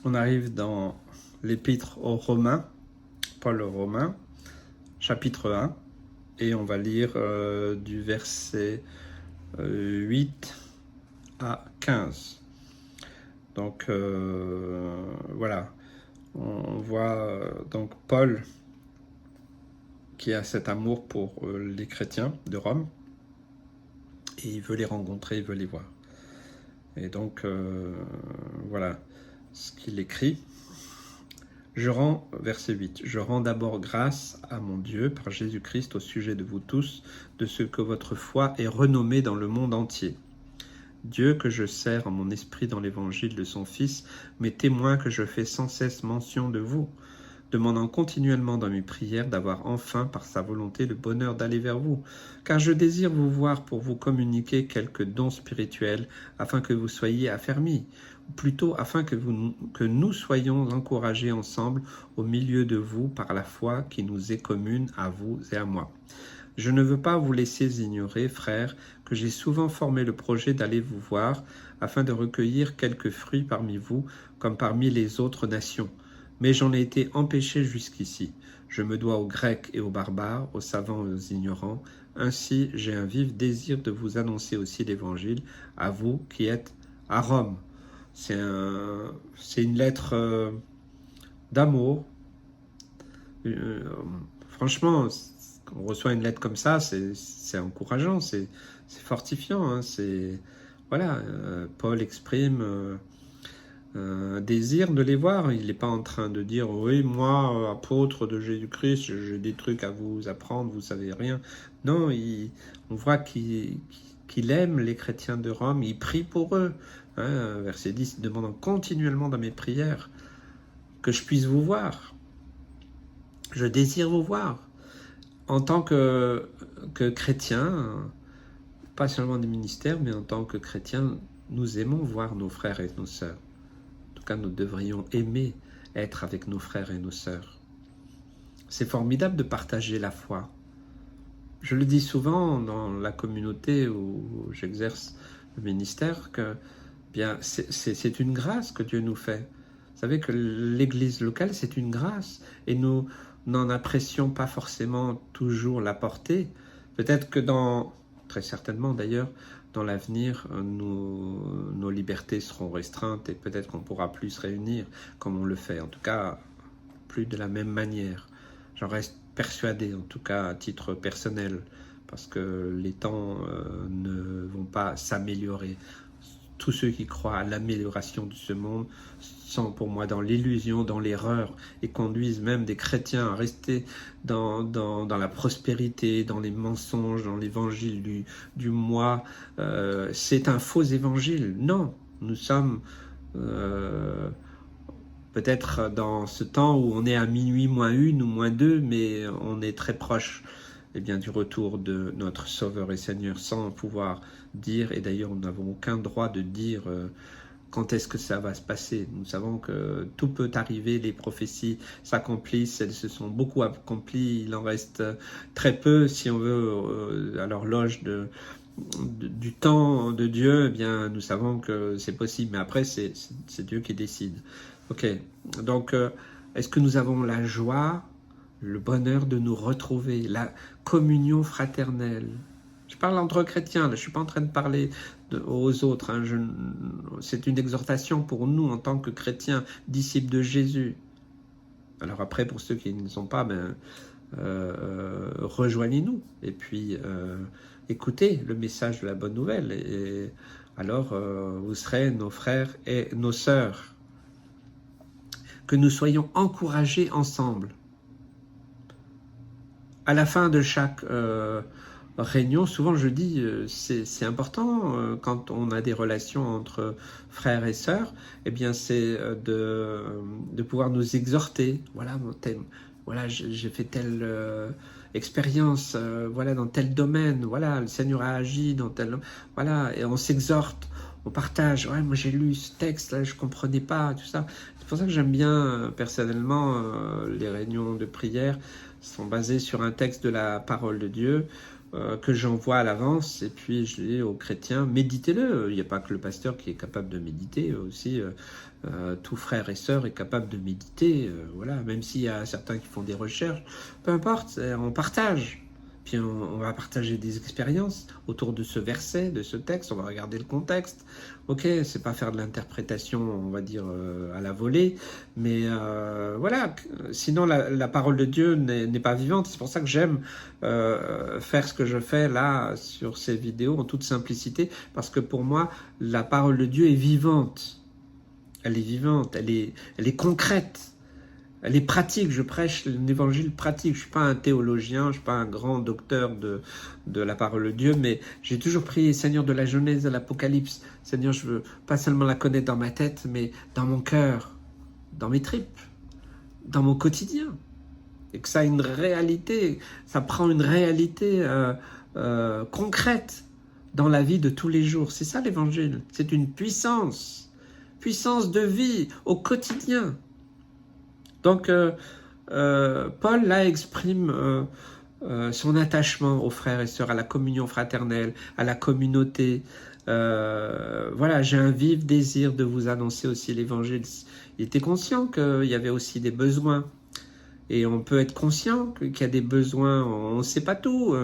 On arrive dans l'épître aux Romains, Paul aux Romains, chapitre 1, et on va lire du verset 8 à 15. Donc voilà, on voit donc Paul qui a cet amour pour les chrétiens de Rome, et il veut les rencontrer, il veut les voir. Et donc voilà ce qu'il écrit. Verset 8, je rends d'abord grâce à mon Dieu par Jésus-Christ au sujet de vous tous, de ce que votre foi est renommée dans le monde entier. Dieu que je sers en mon esprit dans l'évangile de son Fils, m'est témoin que je fais sans cesse mention de vous, demandant continuellement dans mes prières d'avoir enfin, par sa volonté, le bonheur d'aller vers vous, car je désire vous voir pour vous communiquer quelques dons spirituels, afin que vous soyez affermis, ou plutôt afin que nous soyons encouragés ensemble au milieu de vous par la foi qui nous est commune à vous et à moi. Je ne veux pas vous laisser ignorer, frères, que j'ai souvent formé le projet d'aller vous voir, afin de recueillir quelques fruits parmi vous, comme parmi les autres nations. Mais j'en ai été empêché jusqu'ici. Je me dois aux Grecs et aux barbares, aux savants et aux ignorants. Ainsi, j'ai un vif désir de vous annoncer aussi l'Évangile, à vous qui êtes à Rome. C'est une lettre d'amour. Franchement, on reçoit une lettre comme ça, c'est encourageant, c'est fortifiant. Hein, voilà, Paul exprime un désir de les voir. Il n'est pas en train de dire « Oui, moi, apôtre de Jésus-Christ, j'ai des trucs à vous apprendre, vous savez rien. » Non, on voit qu'il aime les chrétiens de Rome, il prie pour eux. Hein, verset 10, demandant continuellement dans mes prières que je puisse vous voir. Je désire vous voir. En tant que chrétien, pas seulement des ministères, mais en tant que chrétien, nous aimons voir nos frères et nos sœurs. En tout cas, nous devrions aimer être avec nos frères et nos sœurs. C'est formidable de partager la foi. Je le dis souvent dans la communauté où j'exerce le ministère, que bien, c'est une grâce que Dieu nous fait. Vous savez que l'église locale, c'est une grâce, et nous n'en apprécions pas forcément toujours la portée. Peut-être que très certainement d'ailleurs, dans l'avenir, nos libertés seront restreintes, et peut-être qu'on ne pourra plus se réunir comme on le fait. En tout cas, plus de la même manière. J'en reste persuadé, en tout cas à titre personnel, parce que les temps ne vont pas s'améliorer. Tous ceux qui croient à l'amélioration de ce monde sont pour moi dans l'illusion, dans l'erreur, et conduisent même des chrétiens à rester dans la prospérité, dans les mensonges, dans l'évangile du moi. C'est un faux évangile. Non, nous sommes peut-être dans ce temps où on est à minuit moins 1 ou moins 2, mais on est très proche du retour de notre Sauveur et Seigneur, sans pouvoir dire, et d'ailleurs nous n'avons aucun droit de dire quand est-ce que ça va se passer. Nous savons que tout peut arriver, les prophéties s'accomplissent, elles se sont beaucoup accomplies, il en reste très peu si on veut à l'horloge du temps de Dieu. Eh bien, nous savons que c'est possible, mais après c'est Dieu qui décide. Ok, donc est-ce que nous avons la joie, le bonheur de nous retrouver, la communion fraternelle? Je parle entre chrétiens, là, je ne suis pas en train de parler aux autres. Hein, c'est une exhortation pour nous en tant que chrétiens, disciples de Jésus. Alors après, pour ceux qui ne sont pas, rejoignez-nous et puis écoutez le message de la bonne nouvelle. Et alors, vous serez nos frères et nos sœurs. Que nous soyons encouragés ensemble. À la fin de chaque réunion, souvent je dis, c'est important quand on a des relations entre frères et sœurs, eh bien c'est de pouvoir nous exhorter. Voilà mon thème. Voilà, j'ai fait telle expérience, voilà, dans tel domaine. Voilà, le Seigneur a agi dans tel. Voilà, et on s'exhorte. On partage, ouais, moi j'ai lu ce texte, là je comprenais pas, tout ça. C'est pour ça que j'aime bien personnellement les réunions de prière sont basées sur un texte de la parole de Dieu que j'envoie à l'avance, et puis je dis aux chrétiens, méditez-le. Il n'y a pas que le pasteur qui est capable de méditer, aussi tout frère et sœur est capable de méditer, voilà, même s'il y a certains qui font des recherches, peu importe, on partage. Puis on va partager des expériences autour de ce verset, de ce texte, on va regarder le contexte. Ok, c'est pas faire de l'interprétation, on va dire, à la volée, mais voilà, sinon la parole de Dieu n'est pas vivante. C'est pour ça que j'aime faire ce que je fais là, sur ces vidéos, en toute simplicité, parce que pour moi, la parole de Dieu est vivante. Elle est vivante, elle est concrète. Elle est pratique, je prêche l'évangile pratique. Je ne suis pas un théologien, je ne suis pas un grand docteur de la parole de Dieu, mais j'ai toujours prié, Seigneur, de la Genèse à l'Apocalypse. Seigneur, je veux pas seulement la connaître dans ma tête, mais dans mon cœur, dans mes tripes, dans mon quotidien. Et que ça a une réalité, ça prend une réalité concrète dans la vie de tous les jours. C'est ça l'évangile, c'est une puissance de vie au quotidien. Donc, Paul, là, exprime son attachement aux frères et sœurs, à la communion fraternelle, à la communauté. Voilà, j'ai un vif désir de vous annoncer aussi l'évangile. Il était conscient qu'il y avait aussi des besoins. Et on peut être conscient qu'il y a des besoins, on ne sait pas tout.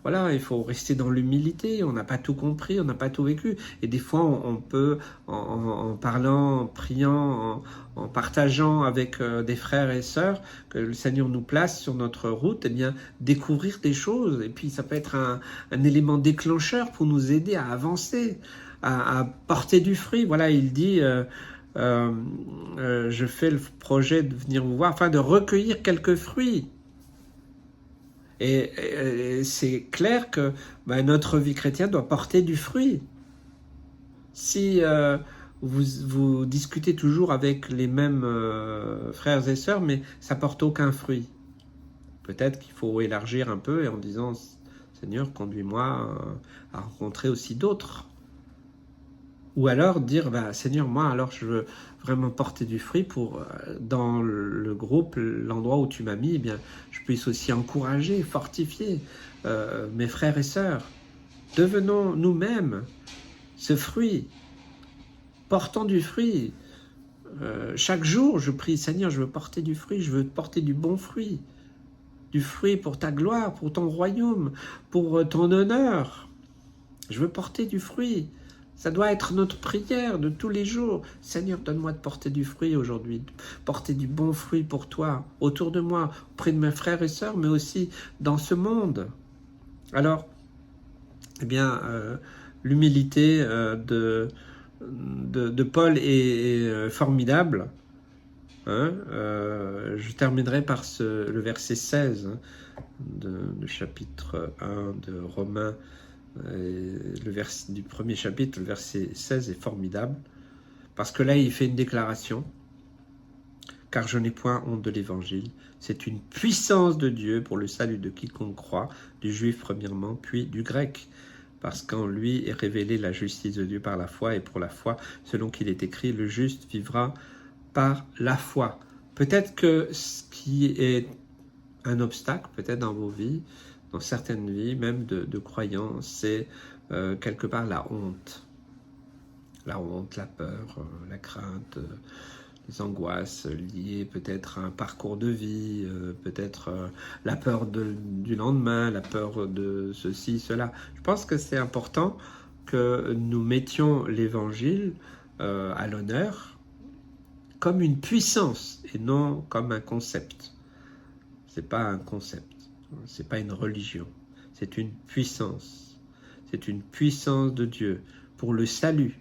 Voilà, il faut rester dans l'humilité, on n'a pas tout compris, on n'a pas tout vécu. Et des fois, on peut, en parlant, en priant, en partageant avec des frères et sœurs que le Seigneur nous place sur notre route, eh bien, découvrir des choses. Et puis, ça peut être un élément déclencheur pour nous aider à avancer, à porter du fruit. Voilà, il dit... je fais le projet de venir vous voir afin de recueillir quelques fruits. Et c'est clair que notre vie chrétienne doit porter du fruit. Si vous discutez toujours avec les mêmes frères et sœurs, mais ça porte aucun fruit, peut-être qu'il faut élargir un peu et en disant Seigneur, conduis-moi à rencontrer aussi d'autres. Ou alors dire, Seigneur, moi, alors je veux vraiment porter du fruit pour, dans le groupe, l'endroit où tu m'as mis, eh bien, je puisse aussi encourager, fortifier mes frères et sœurs. Devenons nous-mêmes ce fruit. Portons du fruit. Chaque jour, je prie, Seigneur, je veux porter du fruit, je veux porter du bon fruit. Du fruit pour ta gloire, pour ton royaume, pour ton honneur. Je veux porter du fruit. Ça doit être notre prière de tous les jours. Seigneur, donne-moi de porter du fruit aujourd'hui, de porter du bon fruit pour toi, autour de moi, auprès de mes frères et sœurs, mais aussi dans ce monde. Alors, eh bien, l'humilité de Paul est formidable. Hein, je terminerai par le verset 16 de chapitre 1 de Romains. Du premier chapitre, le verset 16 est formidable, parce que là, il fait une déclaration. Car je n'ai point honte de l'évangile, c'est une puissance de Dieu pour le salut de quiconque croit, du juif premièrement, puis du grec. Parce qu'en lui est révélée la justice de Dieu par la foi, et pour la foi, selon qu'il est écrit, le juste vivra par la foi. Peut-être que ce qui est un obstacle, peut-être dans vos vies, dans certaines vies, même de croyants, c'est quelque part la honte. La honte, la peur, la crainte, les angoisses liées peut-être à un parcours de vie, peut-être la peur du lendemain, la peur de ceci, cela. Je pense que c'est important que nous mettions l'évangile à l'honneur comme une puissance et non comme un concept. C'est pas un concept. C'est pas une religion, c'est une puissance. C'est une puissance de Dieu pour le salut.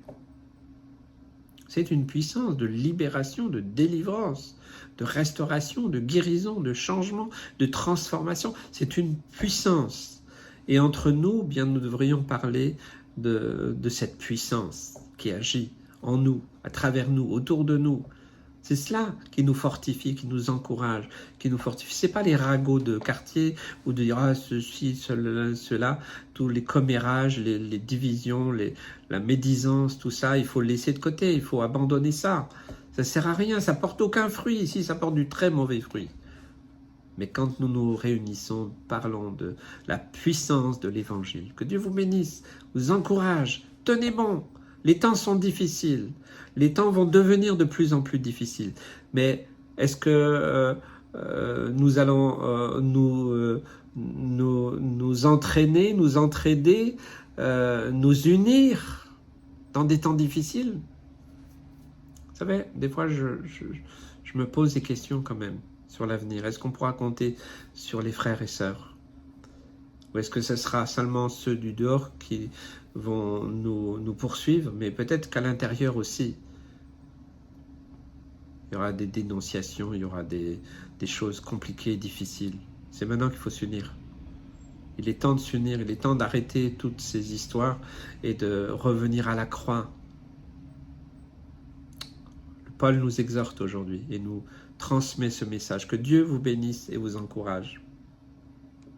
C'est une puissance de libération, de délivrance, de restauration, de guérison, de changement, de transformation. C'est une puissance. Et entre nous, bien, nous devrions parler de cette puissance qui agit en nous, à travers nous, autour de nous. C'est cela qui nous fortifie, qui nous encourage, qui nous fortifie. Ce n'est pas les ragots de quartier ou de dire ceci, cela, tous les commérages, les divisions, la médisance, tout ça, il faut le laisser de côté, il faut abandonner ça. Ça ne sert à rien, ça ne porte aucun fruit ici, ça porte du très mauvais fruit. Mais quand nous nous réunissons, parlons de la puissance de l'Évangile. Que Dieu vous bénisse, vous encourage, tenez bon. Les temps sont difficiles, les temps vont devenir de plus en plus difficiles. Mais est-ce que nous allons nous entraîner, nous entraider, nous unir dans des temps difficiles? Vous savez, des fois, je me pose des questions quand même sur l'avenir. Est-ce qu'on pourra compter sur les frères et sœurs? Ou est-ce que ce sera seulement ceux du dehors qui vont nous poursuivre? Mais peut-être qu'à l'intérieur aussi, il y aura des dénonciations, il y aura des choses compliquées et difficiles. C'est maintenant qu'il faut s'unir. Il est temps de s'unir, il est temps d'arrêter toutes ces histoires et de revenir à la croix. Paul nous exhorte aujourd'hui et nous transmet ce message. Que Dieu vous bénisse et vous encourage.